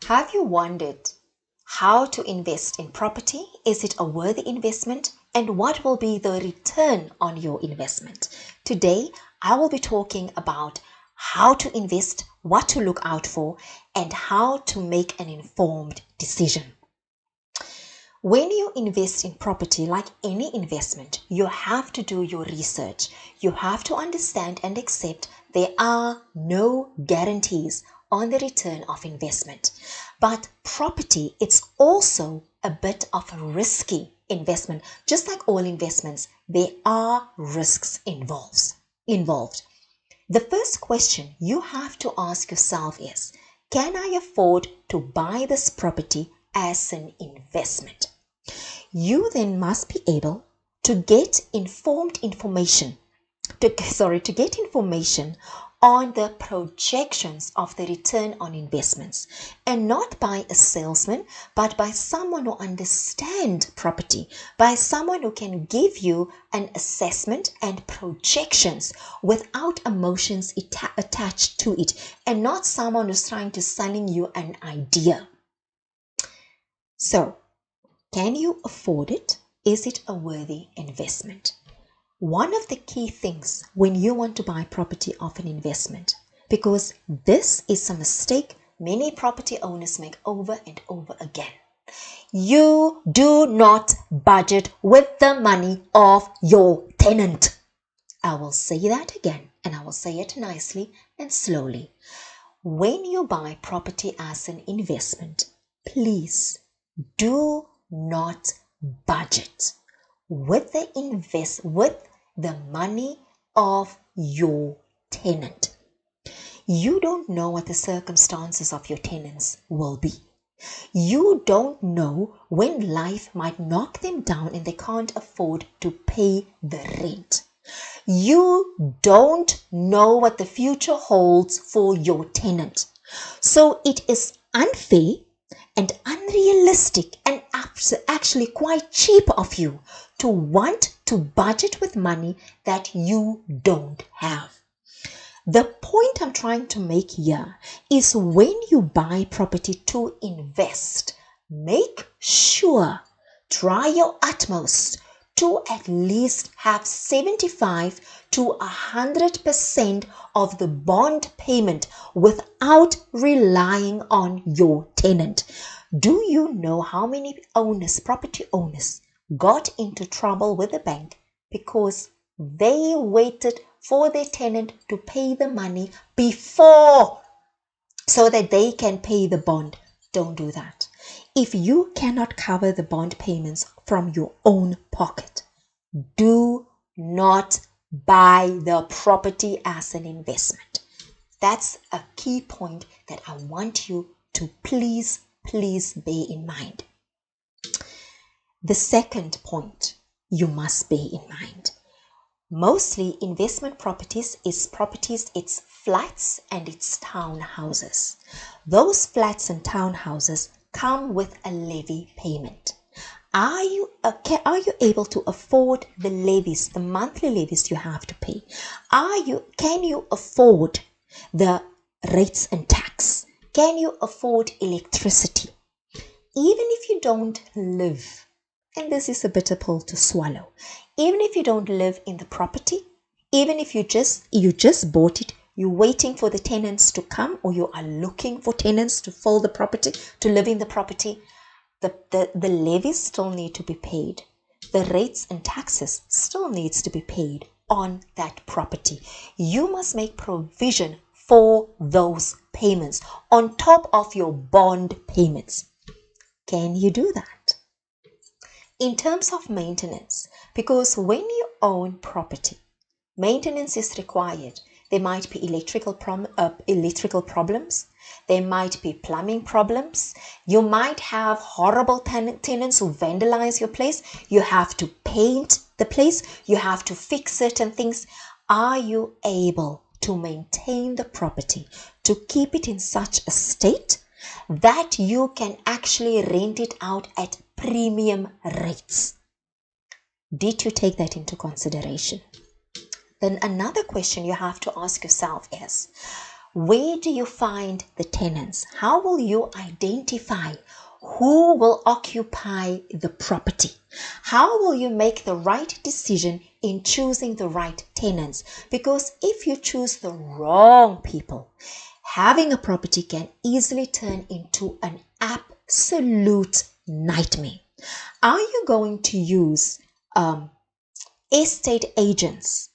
Have you wondered how to invest in property? Is it a worthy investment? And what will be the return on your investment? Today, I will be talking about how to invest, what to look out for, and how to make an informed decision. When you invest in property, like any investment, you have to do your research. You have to understand and accept there are no guarantees on the return of investment. But property, it's also a bit of a risky investment. Just like all investments, there are risks involved. The first question you have to ask yourself is, can I afford to buy this property as an investment? You then must be able to get information on the projections of the return on investments, and not by a salesman, but by someone who understands property, by someone who can give you an assessment and projections without emotions attached to it, and not someone who's trying to selling you an idea. So, can you afford it? Is it a worthy investment? One of the key things when you want to buy property of an investment, because this is a mistake many property owners make over and over again. You do not budget with the money of your tenant. I will say that again, and I will say it nicely and slowly. When you buy property as an investment, please do not budget with the money of your tenant. You don't know what the circumstances of your tenants will be. You don't know when life might knock them down and they can't afford to pay the rent. You don't know what the future holds for your tenant. So it is unfair and unrealistic and actually quite cheap of you to want to budget with money that you don't have. The point I'm trying to make here is when you buy property to invest, make sure, try your utmost to at least have 75 to 100% of the bond payment without relying on your tenant. Do you know how many property owners, got into trouble with the bank because they waited for their tenant to pay the money before so that they can pay the bond? Don't do that. If you cannot cover the bond payments from your own pocket, do not buy the property as an investment. That's a key point that I want you to please bear in mind. The second point you must bear in mind. Mostly investment properties, it's flats and it's townhouses. Those flats and townhouses come with a levy payment. Are you able to afford the levies, the monthly levies you have to pay? Can you afford the rates and tax? Can you afford electricity? Even if you don't live, and this is a bitter pill to swallow, even if you don't live in the property, even if you just bought it, you're waiting for the tenants to come, or you are looking for tenants to fill the property, to live in the property, the levies still need to be paid. The rates and taxes still needs to be paid on that property. You must make provision for those payments on top of your bond payments. Can you do that? In terms of maintenance, because when you own property, maintenance is required. There might be electrical problems. There might be plumbing problems. You might have horrible tenants who vandalize your place. You have to paint the place. You have to fix certain things. Are you able to maintain the property, to keep it in such a state that you can actually rent it out at premium rates? Did you take that into consideration? Then another question you have to ask yourself is, Where do you find the tenants? How will you identify who will occupy the property? How will you make the right decision in choosing the right tenants? Because if you choose the wrong people, having a property can easily turn into an absolute nightmare. Are you going to use estate agents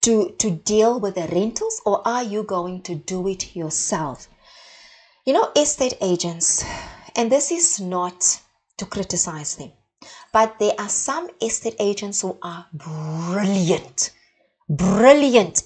to deal with the rentals, or are you going to do it yourself? You know, estate agents, and this is not to criticize them, but there are some estate agents who are brilliant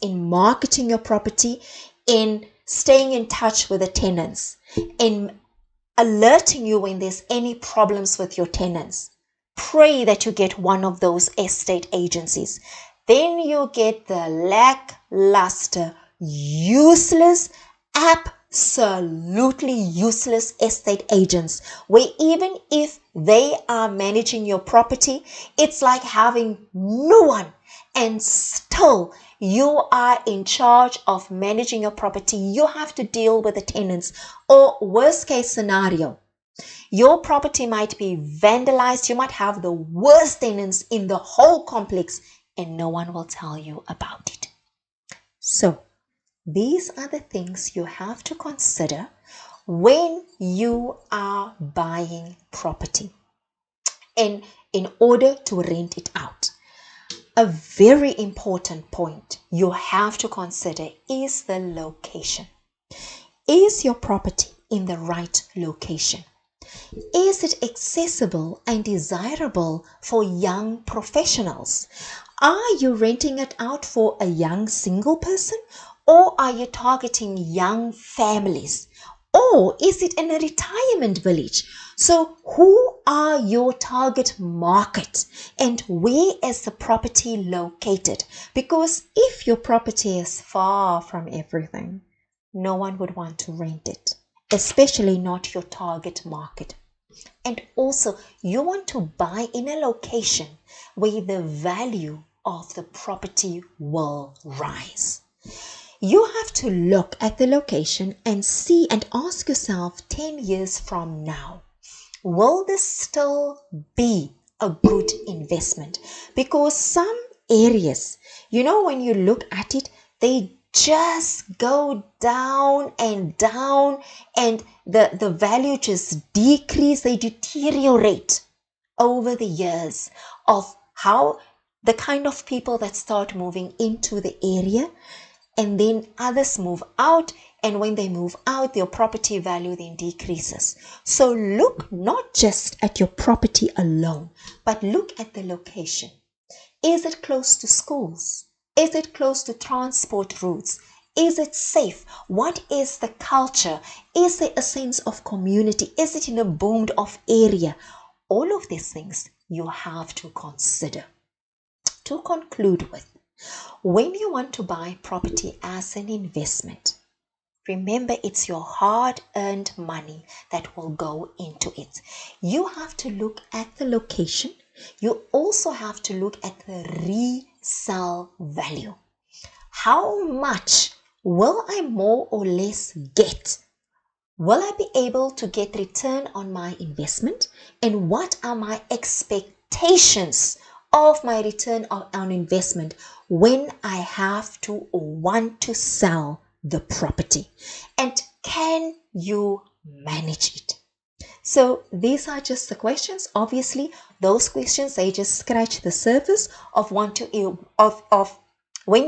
in marketing your property, in staying in touch with the tenants, in alerting you when there's any problems with your tenants. Pray that you get one of those estate agencies. Then you get the lackluster, useless, absolutely useless estate agents, where even if they are managing your property, it's like having no one, and still you are in charge of managing your property. You have to deal with the tenants, or worst case scenario, your property might be vandalized. You might have the worst tenants in the whole complex, and no one will tell you about it. So these are the things you have to consider when you are buying property and in order to rent it out. A very important point you have to consider is the location. Is your property in the right location? Is it accessible and desirable for young professionals? Are you renting it out for a young single person, or are you targeting young families? Or is it in a retirement village? So who are your target market, and where is the property located? Because if your property is far from everything, no one would want to rent it, especially not your target market. And also, you want to buy in a location where the value of the property will rise. You have to look at the location and see and ask yourself, 10 years from now, will this still be a good investment? Because some areas, you know, when you look at it, they just go down and down, and the value just decrease. They deteriorate over the years of how the kind of people that start moving into the area, and then others move out, and when they move out, their property value then decreases. So look not just at your property alone, but look at the location. Is it close to schools? Is it close to transport routes? Is it safe? What is the culture? Is there a sense of community? Is it in a boomed off area? All of these things you have to consider. To conclude with, when you want to buy property as an investment, remember it's your hard-earned money that will go into it. You have to look at the location. You also have to look at the resale value. How much will I more or less get? Will I be able to get return on my investment? And what are my expectations of my return on investment when I have to or want to sell the property? And can you manage it? So these are just the questions. Obviously, those questions, they just scratch the surface of when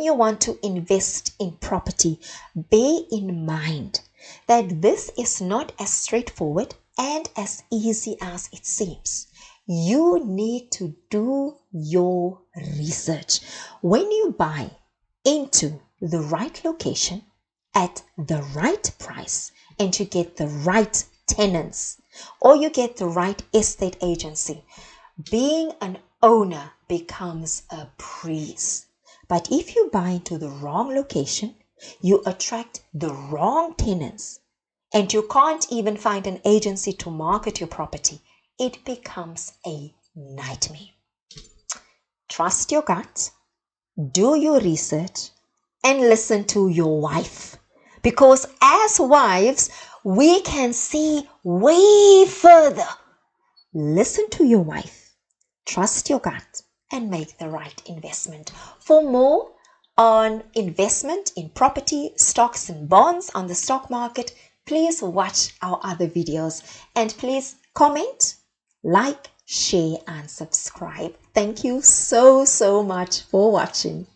you want to invest in property. Bear in mind that this is not as straightforward and as easy as it seems. You need to do your research. When you buy into the right location at the right price, and you get the right tenants, or you get the right estate agency, being an owner becomes a breeze. But if you buy into the wrong location, you attract the wrong tenants, and you can't even find an agency to market your property, it becomes a nightmare. Trust your gut, do your research, and listen to your wife. because as wives, we can see way further. Listen to your wife, trust your gut, and make the right investment. For more on investment in property, stocks, and bonds on the stock market, please watch our other videos, and please comment, like, share, and subscribe. Thank you so much for watching.